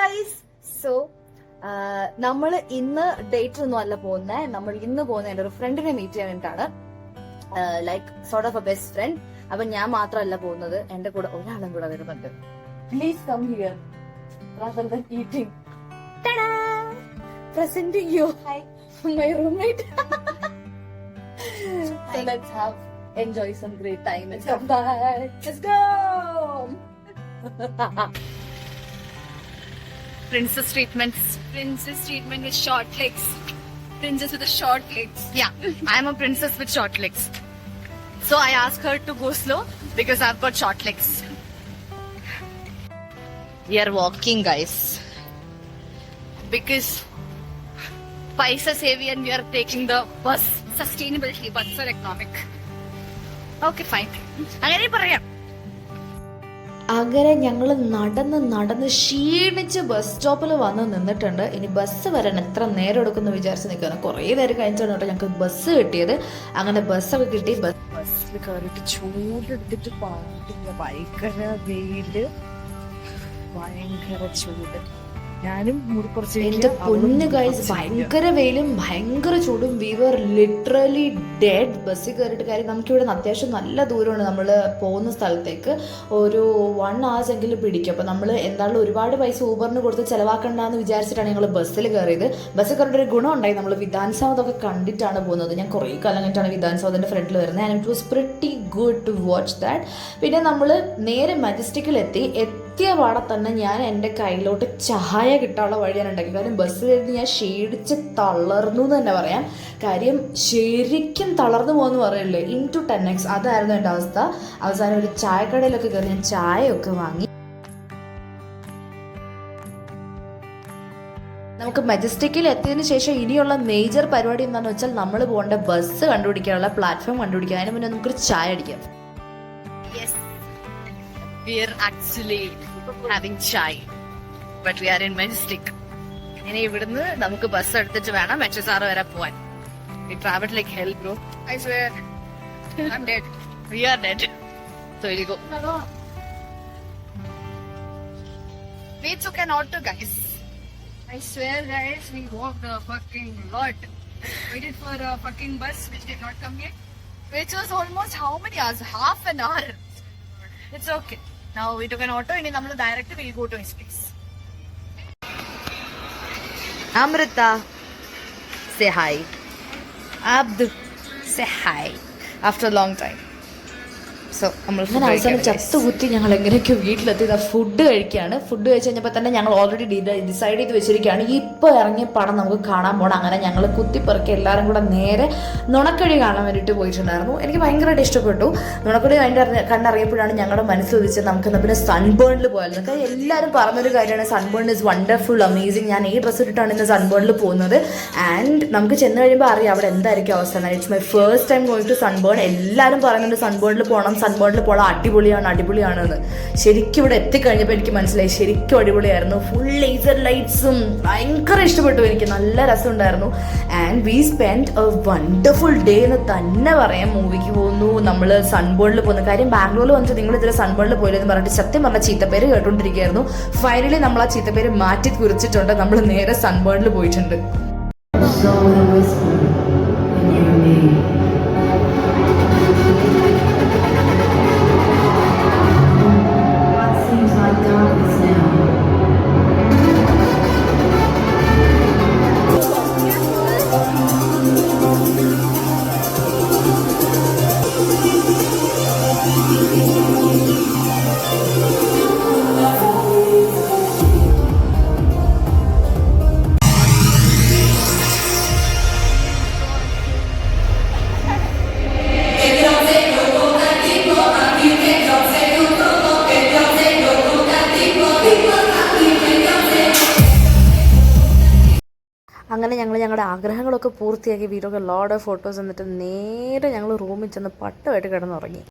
Guys. So നമ്മൾ ഇന്ന് ഡേറ്റിലൊന്നും അല്ല പോകുന്നത്. നമ്മൾ ഇന്ന് പോകുന്ന എന്റെ ഒരു ഫ്രണ്ടിനെ മീറ്റ് ചെയ്യാൻ വേണ്ടിയിട്ടാണ്. Like sort of a best friend. അപ്പൊ ഞാൻ മാത്രമല്ല പോകുന്നത്, എന്റെ കൂടെ ഒരാളും കൂടെ വരുന്നുണ്ട്. Please come here rather than eating. Ta-da! Presenting you, hi, my roommate. So let's enjoy some great time and come back. Let's go. Princess treatment with short legs. Princess with the short legs. Yeah, I'm a princess with short legs. So I asked her to go slow because I've got short legs. We are walking, guys, because paisa savvy and we are taking the bus. Sustainability, buses are economic. Okay, fine. അങ്ങനെ പറയാം. അങ്ങനെ ഞങ്ങൾ നടന്ന് ക്ഷീണിച്ച് bus സ്റ്റോപ്പിൽ വന്ന് നിന്നിട്ടുണ്ട്. ഇനി ബസ് വരാൻ എത്ര നേരം എടുക്കുമെന്ന് വിചാരിച്ച് നിൽക്കുകയാണ്. കുറേ നേരം കഴിഞ്ഞിട്ടാണ് കേട്ടോ ഞങ്ങൾക്ക് ബസ് കിട്ടിയത്. അങ്ങനെ ബസ്സൊക്കെ കിട്ടി. ബസ്സിൽ കയറിയിട്ട് ചൂടെടുത്തിട്ട് പാട്ടില്ല. ഭയങ്കര വെയില്, ഭയങ്കര ചൂട്. ഞാനും കുറച്ച് എന്റെ പൊന്ന് ഗൈസ്, ഭയങ്കര വെയിലും ഭയങ്കര ചൂടും. വി വർ ലിറ്ററലി ഡെഡ് ബസ്സിൽ കയറിയിട്ട്. കാര്യം നമുക്കിവിടെ അത്യാവശ്യം നല്ല ദൂരമാണ് നമ്മൾ പോകുന്ന സ്ഥലത്തേക്ക്. ഒരു 1 hours എങ്കിലും പിടിക്കും. അപ്പോൾ നമ്മൾ എന്തായാലും ഒരുപാട് പൈസ ഊബറിന് കൊടുത്ത് ചിലവാക്കണ്ടെന്ന് വിചാരിച്ചിട്ടാണ് ഞങ്ങൾ ബസ്സിൽ കയറിയത്. ബസ്സിൽ കയറിയിട്ട് ഒരു ഗുണം ഉണ്ടായി. നമ്മൾ വിധാൻസൗധൊക്കെ കണ്ടിട്ടാണ് പോകുന്നത്. ഞാൻ കുറേ കാലം കഴിഞ്ഞിട്ടാണ് വിധാൻസൗധിൻ്റെ ഫ്രണ്ടിൽ വരുന്നത്. And it was pretty good to watch that. പിന്നെ നമ്മൾ നേരെ മജസ്റ്റിക്കിലെത്തി. എത്തിയ പാടെ തന്നെ ഞാൻ എൻ്റെ കയ്യിലോട്ട് ചായ കിട്ടാനുള്ള വഴി ഞാൻ ഉണ്ടാക്കി. കാര്യം ബസ്സിൽ കയറി ഞാൻ ക്ഷീണിച്ച് തളർന്നു എന്ന് തന്നെ പറയാം. കാര്യം ശരിക്കും തളർന്നു പോകുമെന്ന് പറയില്ലേ, into 10x അതായിരുന്നു എൻ്റെ അവസ്ഥ. അവസാനം ഒരു ചായക്കടയിലൊക്കെ കയറി ഞാൻ ചായയൊക്കെ വാങ്ങി. നമുക്ക് മജസ്റ്റിക്കിൽ എത്തിയതിനു ശേഷം ഇനിയുള്ള മേജർ പരിപാടി എന്താണെന്ന് വെച്ചാൽ നമ്മൾ പോകേണ്ട ബസ് കണ്ടുപിടിക്കാനുള്ള പ്ലാറ്റ്ഫോം കണ്ടുപിടിക്കുക. അതിന് മുന്നേ നമുക്കൊരു ചായ അടിക്കാം. We are actually having chai, but we are in Majestic. ഇനി ഇവിടുന്ന് നമുക്ക് ബസ് എടുത്തിട്ട് വേണം HSR വരെ പോവാൻ. We traveled like hell, bro. I swear, I'm dead. We are dead. So we go. We took an auto, guys. I swear, guys, we walked a fucking lot. Waited for a fucking bus which did not come yet. Which was almost how many hours? Half an hour. It's okay. Now we took an auto and we directly go to his place. Amrita, say hi. Abdu, say hi. After a long time. So, അങ്ങനെ അവസാനം ചത്തുകുത്തി ഞങ്ങൾ എങ്ങനെയൊക്കെയോ വീട്ടിലെത്തി food കഴിക്കുകയാണ്. Food കഴിച്ച് കഴിഞ്ഞപ്പോൾ തന്നെ ഞങ്ങൾ ഓൾറെഡി ഡിസൈഡ് ചെയ്ത് വെച്ചിരിക്കുകയാണ് ഇപ്പോൾ ഇറങ്ങിയ പടം നമുക്ക് കാണാൻ പോകണം. അങ്ങനെ ഞങ്ങൾ കുത്തിപ്പെറുക്കി എല്ലാവരും കൂടെ നേരെ നുണക്കഴി കാണാൻ വേണ്ടിയിട്ട് പോയിട്ടുണ്ടായിരുന്നു. എനിക്ക് ഭയങ്കരമായിട്ട് ഇഷ്ടപ്പെട്ടു. നുണക്കഴി കണ്ടറിയപ്പോഴാണ് ഞങ്ങളുടെ മനസ്സിലുദിച്ചത് നമുക്ക് പിന്നെ സൺബേണിൽ പോയായിരുന്നു. കാര്യം എല്ലാവരും പറഞ്ഞൊരു കാര്യമാണ് സൺബേൺ ഇസ് വണ്ടർഫുൾ, അമേസിങ്. ഞാൻ ഈ ഡ്രസ്സ് ഇട്ടിട്ടാണ് ഇന്ന് സൺബേണിൽ പോകുന്നത്. ആൻഡ് നമുക്ക് ചെന്ന് കഴിയുമ്പോൾ അറിയാം അവിടെ എന്തായിരിക്കും അവസ്ഥ. It's my first time going to Sunburn. എല്ലാവരും പറയുന്നുണ്ട് സൺബേണിൽ പോകണം, സൺബേണിൽ പോകണം, അടിപൊളിയാണെന്ന്. ശരിക്കും ഇവിടെ എത്തിക്കഴിഞ്ഞപ്പോൾ എനിക്ക് മനസ്സിലായി ശരിക്കും അടിപൊളിയായിരുന്നു. ഫുൾ ലേസർ ലൈറ്റ്സും ഭയങ്കര ഇഷ്ടപ്പെട്ടു എനിക്ക്. നല്ല രസമുണ്ടായിരുന്നു. And we spend A wonderful day എന്ന് തന്നെ പറയാം. മൂവിക്ക് പോകുന്നു, നമ്മൾ സൺബേണിൽ പോകുന്നു. കാര്യം ബാംഗ്ലൂരിൽ വന്നിട്ട് നിങ്ങൾ ഇതിൽ സൺബേണിൽ പോയില്ലെന്ന് പറഞ്ഞിട്ട് സത്യം പറഞ്ഞ ചീത്തപ്പേര് കേട്ടോണ്ടിരിക്കുകയായിരുന്നു. ഫൈനലി നമ്മൾ ആ ചീത്തപ്പേര് മാറ്റി കുറിച്ചിട്ടുണ്ട്. നമ്മൾ നേരെ സൺബേണിൽ പോയിട്ടുണ്ട്. അങ്ങനെ ഞങ്ങളുടെ ആഗ്രഹങ്ങളൊക്കെ പൂർത്തിയാക്കി വീഡിയോ ലോഡ് ഓഫ് ഫോട്ടോസ് എന്നിട്ട് നേരെ ഞങ്ങൾ റൂമിൽ ചെന്ന് പട്ടുമായിട്ട് കിടന്നുറങ്ങി.